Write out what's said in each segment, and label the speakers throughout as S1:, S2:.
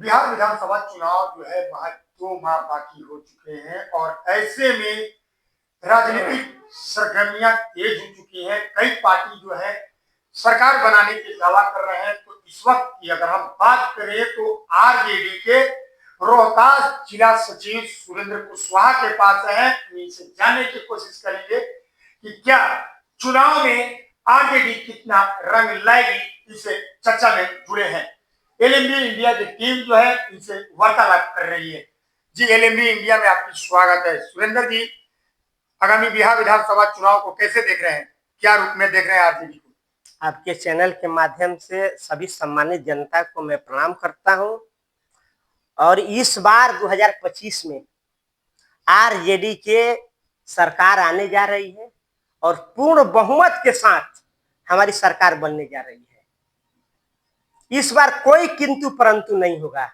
S1: बिहार विधानसभा चुनाव जो है महज 2 माह बाकी हो चुके हैं और ऐसे में राजनीतिक सरगर्मियां तेज हो चुकी हैं। कई पार्टी जो है सरकार बनाने के दावा कर रहे हैं। तो इस वक्त की अगर हम बात करें तो आरजेडी के रोहतास जिला सचिव सुरेंद्र कुशवाहा के पास है। इनसे जानने की कोशिश करेंगे कि क्या चुनाव में आरजेडी कितना रंग लाएगी। इसे चर्चा में जुड़े हैं। एलएमबी इंडिया की टीम जो है इनसे वार्तालाप कर रही है। जी, एलएमबी इंडिया में आपकी स्वागत है। सुरेंद्र जी, आगामी बिहार विधानसभा चुनाव को कैसे देख रहे हैं, क्या रूप में देख रहे हैं आरजेडी को?
S2: आपके चैनल के माध्यम से सभी सम्मानित जनता को मैं प्रणाम करता हूं। और इस बार 2025 में आरजेडी के सरकार आने जा रही है और पूर्ण बहुमत के साथ हमारी सरकार बनने जा रही है। इस बार कोई किंतु परंतु नहीं होगा।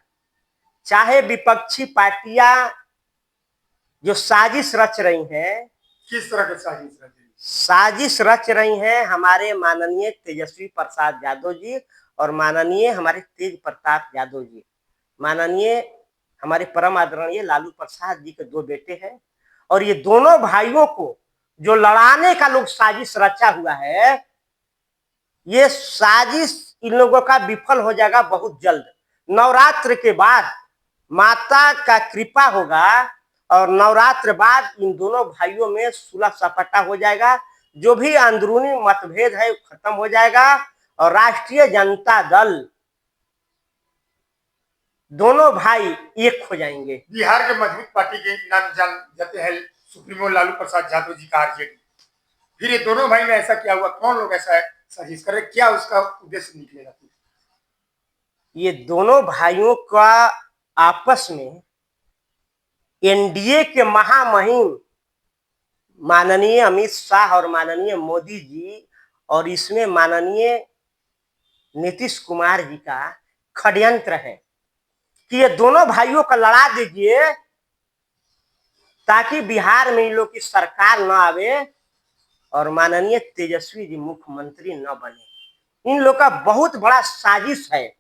S2: चाहे विपक्षी पार्टियां जो साजिश रच रही हैं,
S1: किस तरह की साजिश रच रही?
S2: साजिश रच रही हैं हमारे माननीय तेजस्वी प्रसाद यादव जी और माननीय हमारे तेज प्रताप यादव जी, माननीय हमारे परम आदरणीय लालू प्रसाद जी के 2 बेटे हैं। और ये दोनों भाइयों को जो लड़ाने का लोग साजिश रचा हुआ है, ये साजिश इन लोगों का विफल हो जाएगा बहुत जल्द। नवरात्र के बाद माता का कृपा होगा और नवरात्र बाद इन दोनों भाइयों में सुलह सपाटा हो जाएगा। जो भी अंदरूनी मतभेद है खत्म हो जाएगा और राष्ट्रीय जनता दल दोनों भाई एक हो जाएंगे।
S1: बिहार के मजबूत पार्टी के नाम जान जाते हैं सुप्रीमो लालू प्रसाद यादव जी का आरजेडी। फिर ये दोनों भाई में ऐसा क्या हुआ? कौन लोग ऐसा साजिश कर रहे? क्या उसका उद्देश्य निकलेगा?
S2: ये दोनों भाइयों का आपस में एनडीए के महामहिम माननीय अमित शाह और माननीय मोदी जी और इसमें माननीय नीतीश कुमार जी का षड्यंत्र है कि ये दोनों भाइयों को लड़ा दीजिए ताकि बिहार में इन लोग की सरकार न आवे और माननीय तेजस्वी जी मुख्यमंत्री न बने। इन लोग का बहुत बड़ा साजिश है।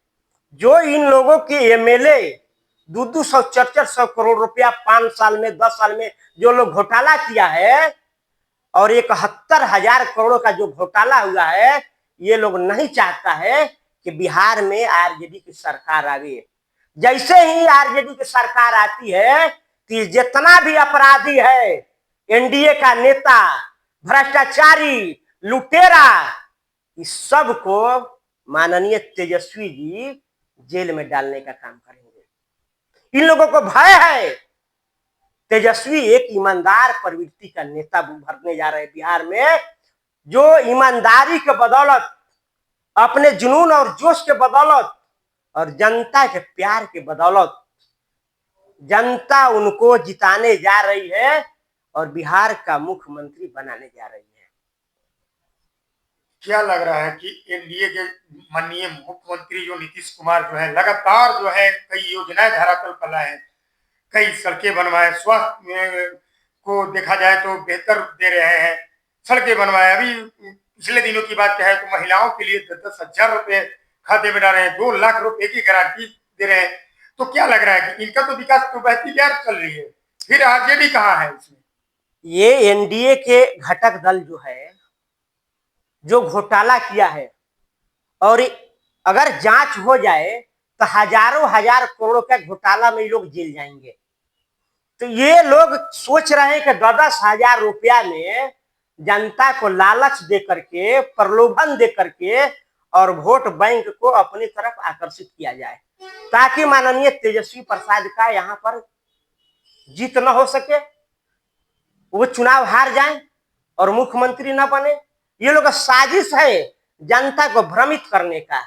S2: जो इन लोगों के एमएलए 200 400 करोड़ रुपया 5 साल में 10 साल में जो लोग घोटाला किया है और 71,000 करोड़ का जो घोटाला हुआ है, ये लोग नहीं चाहता है कि बिहार में आरजेडी की सरकार आवे। जैसे ही आरजेडी की सरकार आती है कि जितना भी अपराधी है, एनडीए का नेता, भ्रष्टाचारी, लुटेरा, इस सब को माननीय तेजस्वी जी जेल में डालने का काम करेंगे। इन लोगों को भय है। तेजस्वी एक ईमानदार प्रवृत्ति का नेता भरने जा रहे हैं बिहार में, जो ईमानदारी के बदौलत, अपने जुनून और जोश के बदौलत और जनता के प्यार के बदौलत जनता उनको जिताने जा रही है और बिहार का मुख्यमंत्री बनाने जा रही है।
S1: क्या लग रहा है कि एनडीए के माननीय मुख्यमंत्री जो नीतीश कुमार जो है लगातार जो है कई योजनाएं धरातल पर लाए हैं, कई सड़कें बनवाए, स्वास्थ्य को देखा जाए तो बेहतर दे रहे हैं, सड़कें बनवाए। अभी पिछले दिनों की बात है तो महिलाओं के लिए 10,000 रुपए खाते में डाल रहे हैं, 2 लाख रुपए की गारंटी दे रहे हैं। तो क्या लग रहा है कि इनका तो विकास तो बहती यार चल रही है, फिर आरजेडी कहाँ है इसमें?
S2: ये एनडीए के घटक दल जो है, जो घोटाला किया है और अगर जांच हो जाए तो हजारों हजार करोड़ का घोटाला में लोग जेल जाएंगे। तो ये लोग सोच रहे हैं कि 10,000 रुपया में जनता को लालच दे करके, प्रलोभन दे करके और वोट बैंक को अपनी तरफ आकर्षित किया जाए ताकि माननीय तेजस्वी प्रसाद का यहां पर जीत न हो सके, वो चुनाव हार जाए और मुख्यमंत्री न बने। ये लोग साजिश है जनता को भ्रमित करने का।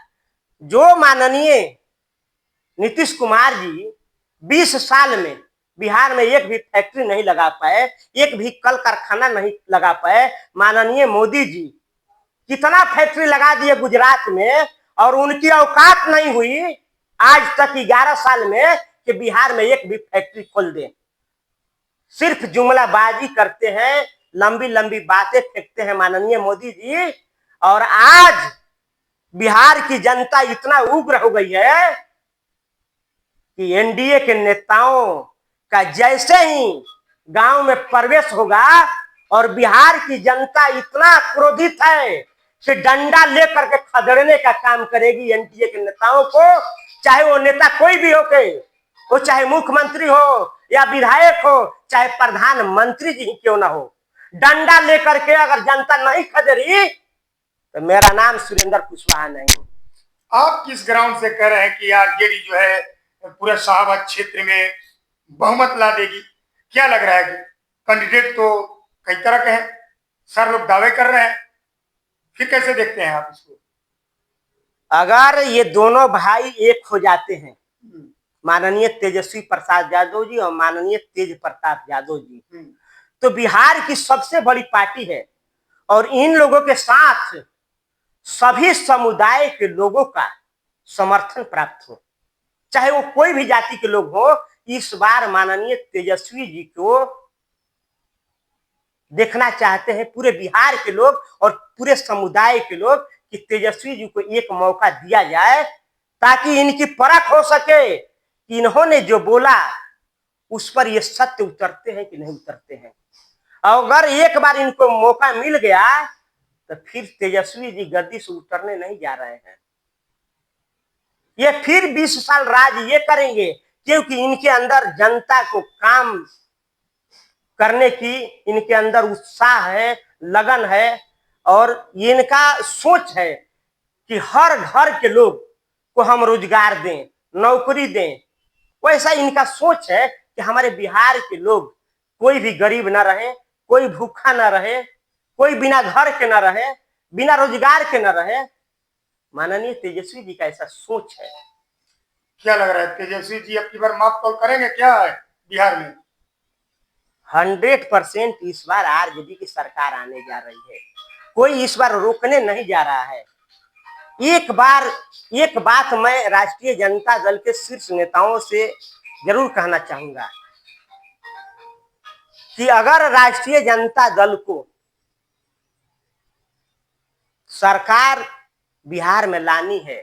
S2: जो माननीय नीतीश कुमार जी 20 साल में बिहार में एक भी फैक्ट्री नहीं लगा पाए, एक भी कल कारखाना नहीं लगा पाए, माननीय मोदी जी कितना फैक्ट्री लगा दिए गुजरात में और उनकी औकात नहीं हुई आज तक 11 साल में कि बिहार में एक भी फैक्ट्री खोल दे। सिर्फ जुमलाबाजी करते हैं, लंबी लंबी बातें फेंकते हैं माननीय मोदी जी। और आज बिहार की जनता इतना उग्र हो गई है कि एनडीए के नेताओं का जैसे ही गांव में प्रवेश होगा और बिहार की जनता इतना क्रोधित है कि डंडा लेकर के खदेड़ने का काम करेगी एनडीए के नेताओं को, चाहे वो नेता कोई भी हो के, वो चाहे मुख्यमंत्री हो या विधायक हो, चाहे प्रधानमंत्री जी क्यों ना हो। डंडा लेकर के अगर जनता नहीं खदेड़ी तो मेरा नाम सुरेंद्र कुशवाहा नहीं।
S1: आप किस ग्राउंड से कह रहे हैं कि आरजेडी जो है पूरे शाहबाद क्षेत्र में बहुमत ला देगी? क्या लग रहा है कि कैंडिडेट तो कई तरह के हैं, सर लोग दावे कर रहे हैं, फिर कैसे देखते हैं आप इसको?
S2: अगर ये दोनों भाई एक हो जाते हैं, माननीय तेजस्वी प्रसाद यादव जी और माननीय तेज प्रताप यादव जी, तो बिहार की सबसे बड़ी पार्टी है और इन लोगों के साथ सभी समुदाय के लोगों का समर्थन प्राप्त हो, चाहे वो कोई भी जाति के लोग हो। इस बार माननीय तेजस्वी जी को देखना चाहते हैं पूरे बिहार के लोग और पूरे समुदाय के लोग कि तेजस्वी जी को एक मौका दिया जाए ताकि इनकी परख हो सके कि इन्होंने जो बोला उस पर ये सत्य उतरते हैं कि नहीं उतरते हैं। अगर एक बार इनको मौका मिल गया तो फिर तेजस्वी जी गद्दी से उतरने नहीं जा रहे हैं। ये फिर 20 साल राज ये करेंगे क्योंकि इनके अंदर जनता को काम करने की इनके अंदर उत्साह है, लगन है और इनका सोच है कि हर घर के लोग को हम रोजगार दें, नौकरी दें। वैसा इनका सोच है कि हमारे बिहार के लोग कोई भी गरीब ना रहे, कोई भूखा ना रहे, कोई बिना घर के ना रहे, बिना रोजगार के ना रहे। माननीय तेजस्वी जी का ऐसा सोच है।
S1: क्या लग रहा है तेजस्वी जी अब की बार माप तोल करेंगे क्या है बिहार में?
S2: 100% इस बार आरजेडी की सरकार आने जा रही है, कोई इस बार रोकने नहीं जा रहा है। एक बात मैं राष्ट्रीय जनता दल के शीर्ष नेताओं से जरूर कहना चाहूंगा कि अगर राष्ट्रीय जनता दल को सरकार बिहार में लानी है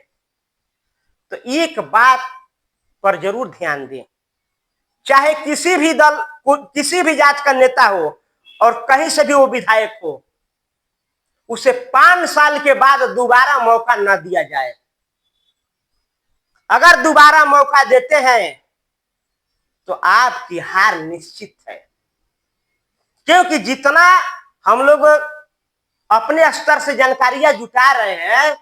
S2: तो एक बात पर जरूर ध्यान दें, चाहे किसी भी दल किसी भी जात का नेता हो और कहीं से भी वो विधायक हो, उसे 5 साल के बाद दोबारा मौका न दिया जाए। अगर दोबारा मौका देते हैं तो आपकी हार निश्चित है, क्योंकि जितना हम लोग अपने स्तर से जानकारियां जुटा रहे हैं,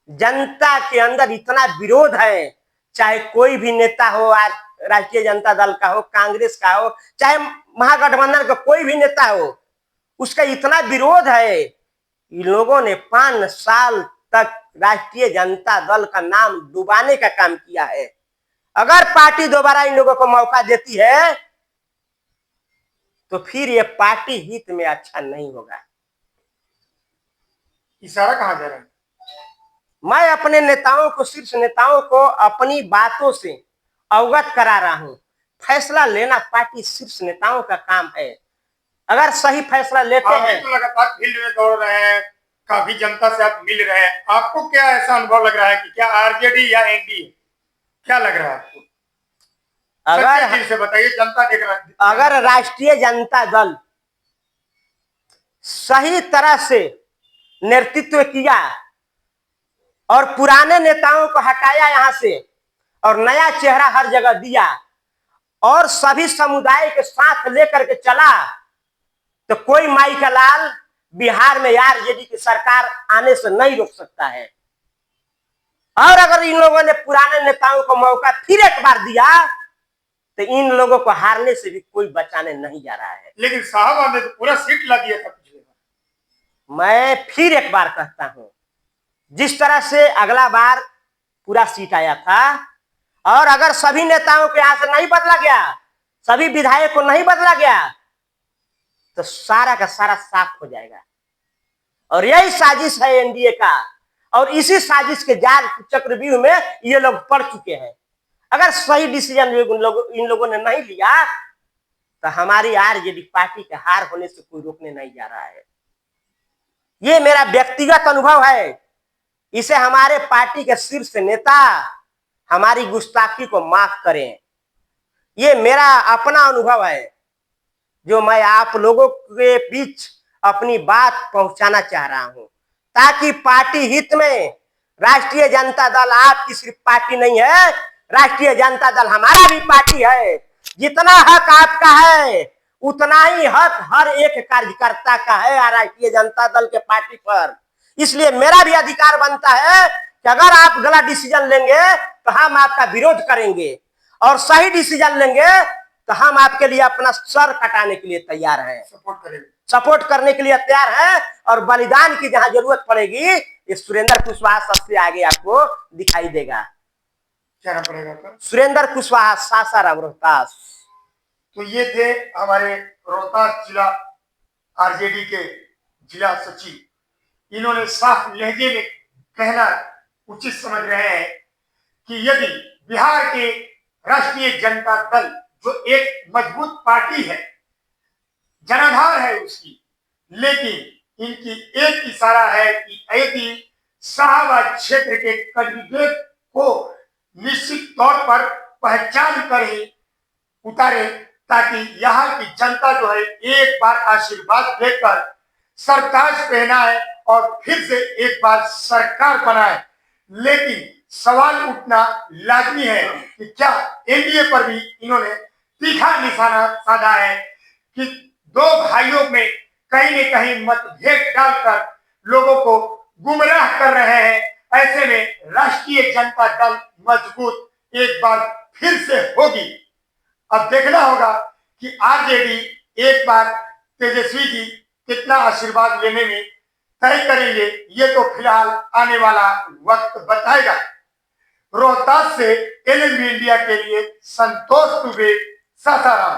S2: जनता के अंदर इतना विरोध है, चाहे कोई भी नेता हो, राष्ट्रीय जनता दल का हो, कांग्रेस का हो, चाहे महागठबंधन का कोई भी नेता हो, उसका इतना विरोध है। इन लोगों ने 5 साल तक राष्ट्रीय जनता दल का नाम डुबाने का काम किया है। अगर पार्टी दोबारा इन लोगों को मौका देती है तो फिर ये पार्टी हित में अच्छा नहीं होगा।
S1: इशारा कहां जा रहा है?
S2: मैं अपने नेताओं को, शीर्ष नेताओं को अपनी बातों से अवगत करा रहा हूं। फैसला लेना पार्टी शीर्ष नेताओं का काम है। अगर सही फैसला लेते हैं
S1: तो लगातार फील्ड में दौड़ रहे हैं, काफी जनता से आप मिल रहे हैं, आपको क्या ऐसा अनुभव लग रहा है कि क्या आरजेडी या एनडीए, क्या लग रहा है आपको?
S2: अगर
S1: से बताइए, जनता देख रहा है।
S2: अगर राष्ट्रीय जनता दल सही तरह से नेतृत्व किया और पुराने नेताओं को हटाया यहां से और नया चेहरा हर जगह दिया और सभी समुदाय के साथ लेकर के चला तो कोई माई का लाल बिहार में आरजेडी की सरकार आने से नहीं रोक सकता है। और अगर इन लोगों ने पुराने नेताओं को मौका फिर एक बार दिया तो इन लोगों को हारने से भी कोई बचाने नहीं जा रहा है।
S1: लेकिन साहब ने तो पूरा सीट ला दिया था पिछले बार।
S2: मैं फिर एक बार कहता हूं, जिस तरह से अगला बार पूरा सीट आया था और अगर सभी नेताओं के यहां से नहीं बदला गया, सभी विधायक को नहीं बदला गया तो सारा का सारा साफ हो जाएगा। और यही साजिश है एनडीए का और इसी साजिश के जाल चक्रव्यूह में ये लोग पड़ चुके हैं। अगर सही डिसीजन इन लोगों ने नहीं लिया तो हमारी आरजेडी पार्टी के हार होने से कोई रोकने नहीं जा रहा है। ये मेरा व्यक्तिगत अनुभव है, इसे हमारे पार्टी के शीर्ष नेता, हमारी गुस्ताखी को माफ करें। ये मेरा अपना अनुभव है जो मैं आप लोगों के बीच अपनी बात पहुंचाना चाह रहा हूं, ताकि पार्टी हित में राष्ट्रीय जनता दल आपकी सिर्फ पार्टी नहीं है, राष्ट्रीय जनता दल हमारा भी पार्टी है। जितना हक आपका है उतना ही हक हर एक कार्यकर्ता का है राष्ट्रीय जनता दल के पार्टी पर। इसलिए मेरा भी अधिकार बनता है कि अगर आप गलत डिसीजन लेंगे तो हम आपका विरोध करेंगे, और सही डिसीजन लेंगे तो हम आपके लिए अपना सर कटाने के लिए तैयार हैं, सपोर्ट करने के लिए तैयार हैं, और बलिदान की जहां जरूरत पड़ेगी ये सुरेंद्र कुशवाहा सबसे आगे आपको दिखाई देगा।
S1: क्या नाम पड़ेगा आपका?
S2: सुरेंद्र कुशवाहा, सासाराम, रोहतास।
S1: तो ये थे हमारे रोहतास जिला आरजेडी के जिला सचिव। इन्होंने साफ लहजे में कहना उचित समझ रहे हैं कि यदि बिहार के राष्ट्रीय जनता दल जो एक मजबूत पार्टी है, जनाधार है उसकी, लेकिन इनकी एक इशारा है कि यदि शाहबाद क्षेत्र के कैंडिडेट को निश्चित तौर पर पहचान कर ही उतारे, ताकि यहाँ की जनता जो है एक बार आशीर्वाद देकर सरताज पहनाए और फिर से एक बार सरकार बनाए। लेकिन सवाल उठना लाजमी है कि क्या एनडीए पर भी इन्होंने तीखा निशाना साधा है कि दो भाइयों में कहीं न कहीं मतभेद डालकर लोगों को गुमराह कर रहे हैं। ऐसे में राष्ट्रीय जनता दल मजबूत एक बार फिर से होगी। अब देखना होगा कि आरजेडी एक बार तेजस्वी जी कितना आशीर्वाद लेने में तय करेंगे, ये तो फिलहाल आने वाला वक्त बताएगा। रोहतास से एलएनबी इंडिया के लिए संतोष दुबे, सासाराम।